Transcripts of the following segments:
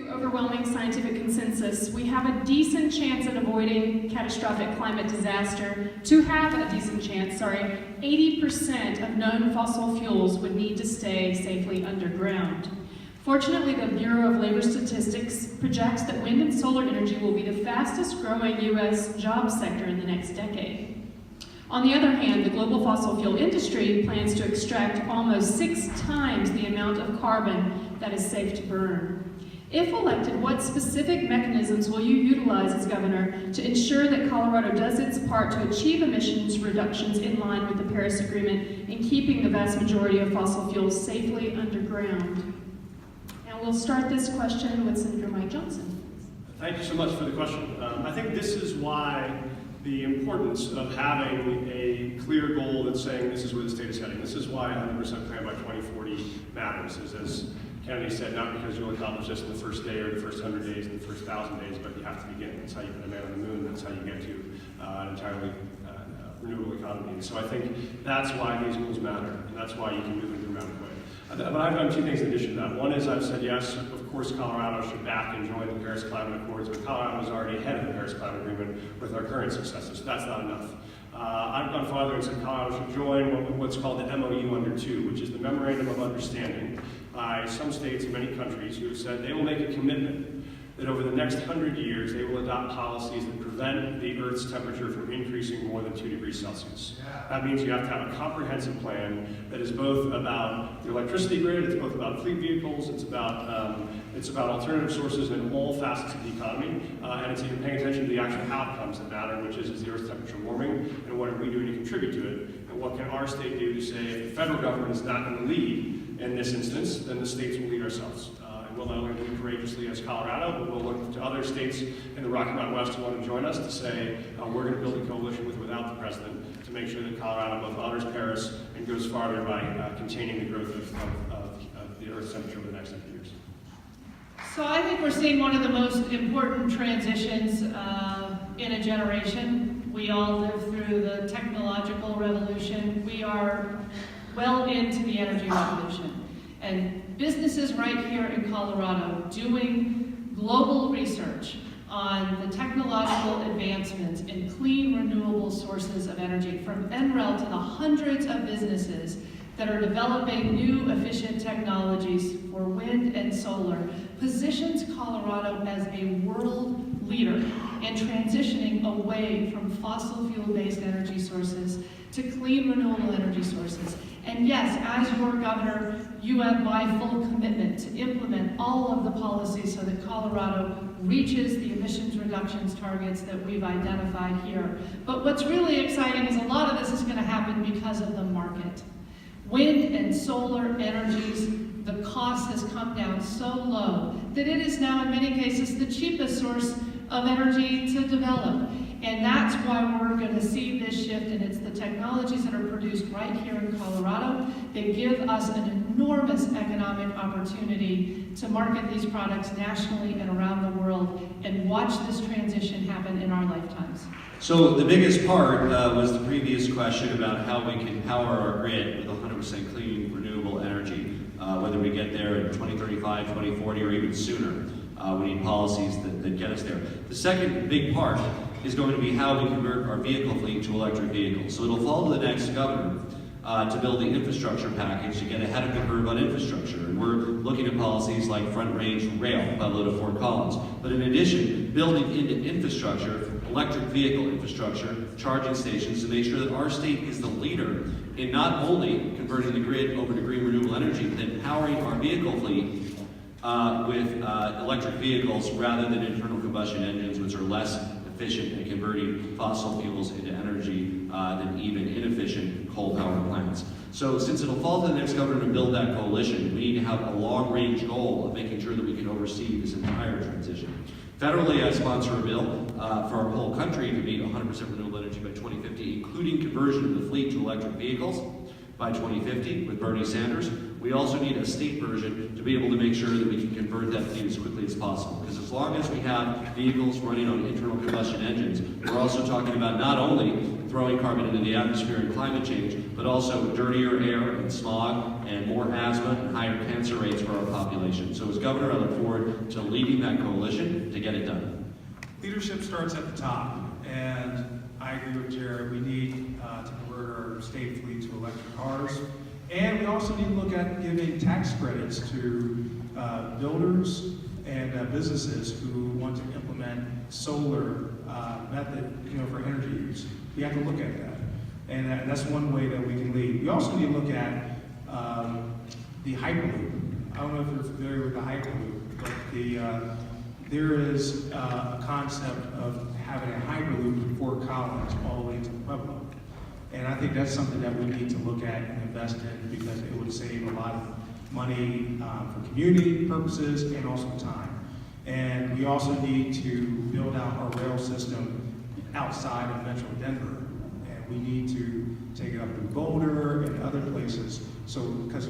Overwhelming scientific consensus, we have a decent chance at avoiding catastrophic climate disaster. To have a decent chance, 80% of known fossil fuels would need to stay safely underground. Fortunately, the Bureau of Labor Statistics projects that wind and solar energy will be the fastest growing U.S. job sector in the next decade. On the other hand, the global fossil fuel industry plans to extract almost 6 times the amount of carbon that is safe to burn. If elected, what specific mechanisms will you utilize as governor to ensure that Colorado does its part to achieve emissions reductions in line with the Paris Agreement in keeping the vast majority of fossil fuels safely underground? And we'll start this question with Senator Mike Johnson. Thank you so much for the question. I think this is why the importance of having a clear goal that's saying this is where the state is heading. This is why 100% plan by 2040 matters, is as Kennedy said, not because you'll accomplish this in the first day or the first 100 days or the first 1,000 days, but you have to begin. That's how you put a man on the moon. That's how you get to an entirely renewable economy. And so I think that's why these goals matter, and that's why you can move in a dramatic way. But I've done 2 things in addition to that. One is I've said, yes, of course, Colorado should back and join the Paris Climate Accords, but Colorado is already ahead of the Paris Climate Agreement with our current successes, so that's not enough. I've gone farther and said Colorado should join what's called the MOU under 2, which is the Memorandum of Understanding by some states and many countries who have said they will make a commitment that over the next 100 years they will adopt policies that prevent the Earth's temperature from increasing more than 2 degrees Celsius. That means you have to have a comprehensive plan that is both about the electricity grid, it's both about fleet vehicles, it's about alternative sources in all facets of the economy, and it's even paying attention to the actual outcomes that matter, which is the Earth's temperature warming, and what are we doing to contribute to it, and what can our state do to say if the federal government is not going to lead in this instance, then the states will lead ourselves. We'll not only lead courageously as Colorado, but we'll look to other states in the Rocky Mountain West who want to join us to say we're going to build a coalition with or without the president to make sure that Colorado both honors Paris and goes farther by containing the growth of the Earth's temperature over the next 50 years. So I think we're seeing one of the most important transitions in a generation. We all live through the technological revolution. We are well into the energy revolution. And businesses right here in Colorado doing global research on the technological advancements in clean, renewable sources of energy, from NREL to the hundreds of businesses that are developing new efficient technologies for wind and solar, positions Colorado as a world leader in transitioning away from fossil fuel-based energy sources to clean, renewable energy sources. And yes, as your governor, you have my full commitment to implement all of the policies so that Colorado reaches the emissions reductions targets that we've identified here. But what's really exciting is a lot of this is going to happen because of the market. Wind and solar energies, the cost has come down so low that it is now in many cases the cheapest source of energy to develop. And that's why we're going to see this shift, and it's the technologies that are produced right here in Colorado that give us an enormous economic opportunity to market these products nationally and around the world and watch this transition happen in our lifetimes. So the biggest part was the previous question about how we can power our grid with 100% clean, renewable energy, whether we get there in 2035, 2040, or even sooner. We need policies that get us there. The second big part is going to be how we convert our vehicle fleet to electric vehicles. So it'll fall to the next governor to build the infrastructure package to get ahead of the curve on infrastructure. And we're looking at policies like front range rail by low to Fort Collins. But in addition, building into infrastructure, electric vehicle infrastructure, charging stations to make sure that our state is the leader in not only converting the grid over to green renewable energy, but then powering our vehicle fleet with electric vehicles rather than internal combustion engines, which are less efficient in converting fossil fuels into energy than even inefficient coal power plants. So since it'll fall to the next governor to build that coalition, we need to have a long-range goal of making sure that we can oversee this entire transition. Federally, I sponsor a bill for our whole country to meet 100% renewable energy by 2050, including conversion of the fleet to electric vehicles by 2050 with Bernie Sanders. We also need a state version to be able to make sure that we can convert that fleet as quickly as possible. Because as long as we have vehicles running on internal combustion engines, we're also talking about not only throwing carbon into the atmosphere and climate change, but also dirtier air and smog and more asthma and higher cancer cancer rates for our population. So as governor, I look forward to leading that coalition to get it done. Leadership starts at the top, and I agree with Jared. We need to convert our state fleet to electric cars, and we also need to look at giving tax credits to builders and businesses who want to implement solar method, for energy use. We have to look at that, and that's one way that we can lead. We also need to look at the Hyperloop. I don't know if you're familiar with the Hyperloop, but there is a concept of having a Hyperloop from Fort Collins all the way to Pueblo. And I think that's something that we need to look at and invest in, because it would save a lot of money for community purposes and also time. And we also need to build out our rail system outside of Metro Denver. And we need to take it up to Boulder and other places. So, because,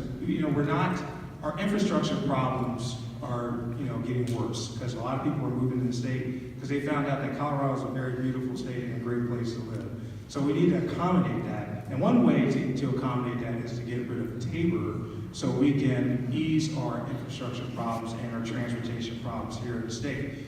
our infrastructure problems are, getting worse, because a lot of people are moving to the state because they found out that Colorado is a very beautiful state and a great place to live. So we need to accommodate that. And one way to accommodate that is to get rid of Tabor, so we can ease our infrastructure problems and our transportation problems here in the state.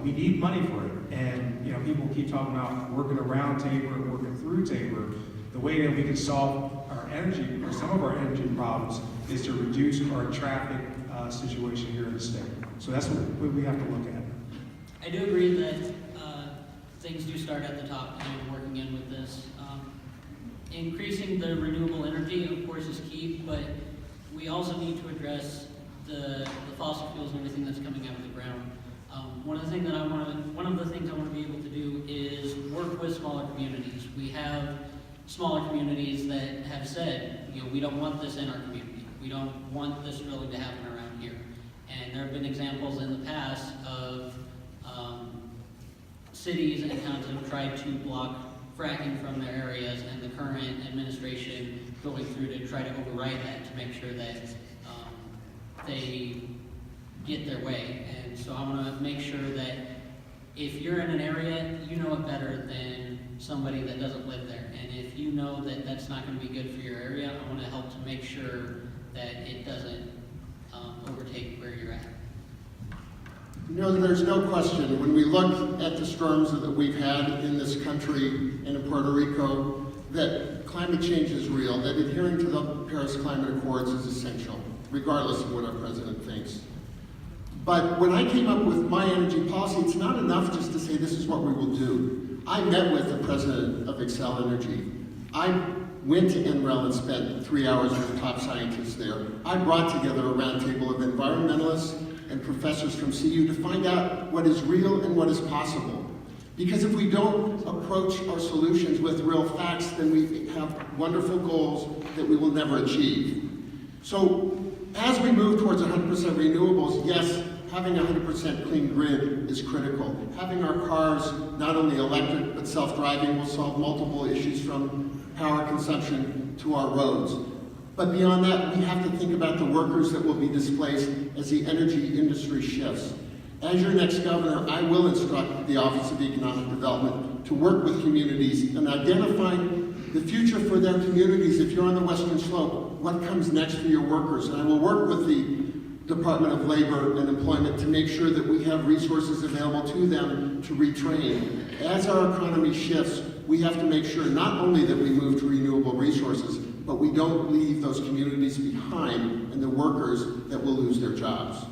We need money for it. And, people keep talking about working around Tabor and working through Tabor. The way that we can solve our energy, or some of our energy problems, is to reduce our traffic situation here in the state. So that's what we have to look at. I do agree that things do start at the top, and working in with this. Increasing the renewable energy, of course, is key, but we also need to address the fossil fuels and everything that's coming out of the ground. One of the things I want to be able to do is work with smaller communities. We have smaller communities that have said, we don't want this in our community. We don't want this drilling to happen around here. And there have been examples in the past of cities and towns that have tried to block fracking from their areas, and the current administration going through to try to override that to make sure that they get their way. And so I want to make sure that if you're in an area, you know it better than somebody that doesn't live there. And if you know that that's not going to be good for your area, I want to help to make sure that it doesn't overtake where you're at. There's no question, when we look at the storms that we've had in this country and in Puerto Rico, that climate change is real, that adhering to the Paris Climate Accords is essential, regardless of what our president thinks. But when I came up with my energy policy, it's not enough just to say this is what we will do. I met with the president of Excel Energy. I went to NREL and spent 3 hours with the top scientists there. I brought together a roundtable of environmentalists and professors from CU to find out what is real and what is possible. Because if we don't approach our solutions with real facts, then we have wonderful goals that we will never achieve. So as we move towards 100% renewables, yes, having a 100% clean grid is critical. Having our cars not only electric but self-driving will solve multiple issues, from power consumption to our roads. But beyond that, we have to think about the workers that will be displaced as the energy industry shifts. As your next governor, I will instruct the Office of Economic Development to work with communities and identify the future for their communities. If you're on the Western Slope, what comes next for your workers? And I will work with the Department of Labor and Employment to make sure that we have resources available to them to retrain. As our economy shifts, we have to make sure not only that we move to renewable resources, but we don't leave those communities behind and the workers that will lose their jobs.